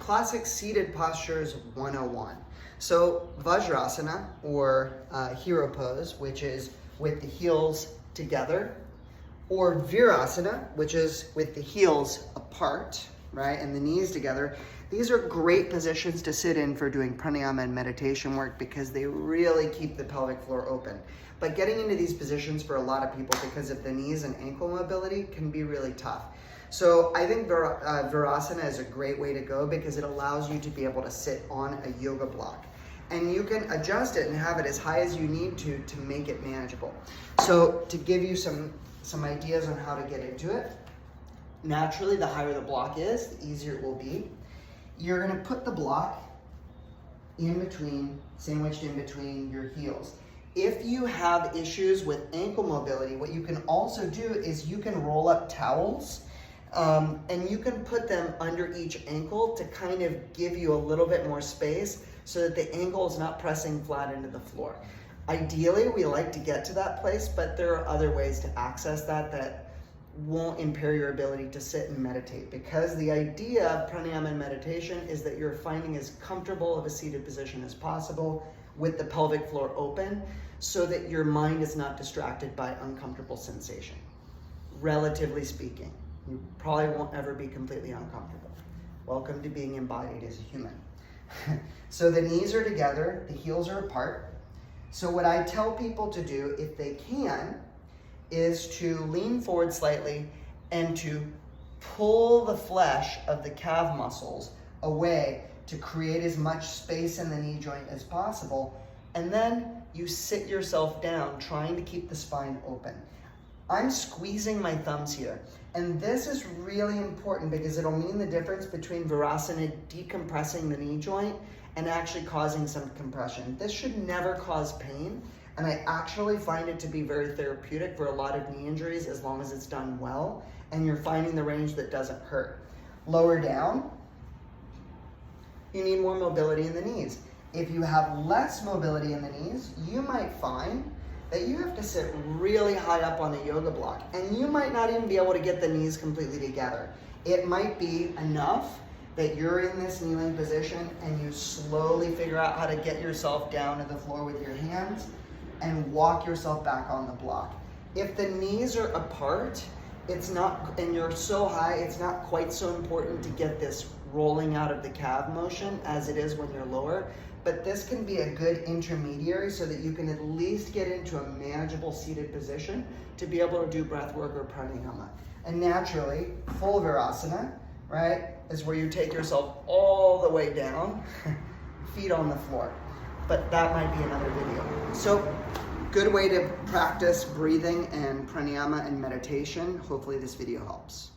classic seated postures 101. So Vajrasana, or hero pose, which is with the heels together, or Virasana, which is with the heels apart, right, and the knees together. These are great positions to sit in for doing pranayama and meditation work because they really keep the pelvic floor open. But getting into these positions for a lot of people because of the knees and ankle mobility can be really tough. So I think Virasana is a great way to go because it allows you to be able to sit on a yoga block. And you can adjust it and have it as high as you need to make it manageable. So to give you some ideas on how to get into it, naturally the higher the block is, the easier it will be. You're gonna put the block in between, sandwiched in between your heels. If you have issues with ankle mobility, what you can also do is you can roll up towels and you can put them under each ankle to kind of give you a little bit more space so that the ankle is not pressing flat into the floor. Ideally, we like to get to that place, but there are other ways to access that won't impair your ability to sit and meditate, because the idea of pranayama and meditation is that you're finding as comfortable of a seated position as possible with the pelvic floor open so that your mind is not distracted by uncomfortable sensation. Relatively speaking, you probably won't ever be completely uncomfortable. Welcome to being embodied as a human. So the knees are together, the heels are apart. So what I tell people to do, if they can, is to lean forward slightly and to pull the flesh of the calf muscles away to create as much space in the knee joint as possible. And then you sit yourself down, trying to keep the spine open. I'm squeezing my thumbs here. And this is really important because it'll mean the difference between Virasana decompressing the knee joint and actually causing some compression. This should never cause pain. And I actually find it to be very therapeutic for a lot of knee injuries as long as it's done well and you're finding the range that doesn't hurt. Lower down, you need more mobility in the knees. If you have less mobility in the knees, you might find that you have to sit really high up on a yoga block and you might not even be able to get the knees completely together. It might be enough that you're in this kneeling position and you slowly figure out how to get yourself down to the floor with your hands and walk yourself back on the block. If the knees are apart, it's not, and you're so high, it's not quite so important to get this rolling out of the calf motion as it is when you're lower, but this can be a good intermediary so that you can at least get into a manageable seated position to be able to do breath work or pranayama. And naturally, full Virasana, right, is where you take yourself all the way down, feet on the floor. But that might be another video. So, good way to practice breathing and pranayama and meditation. Hopefully this video helps.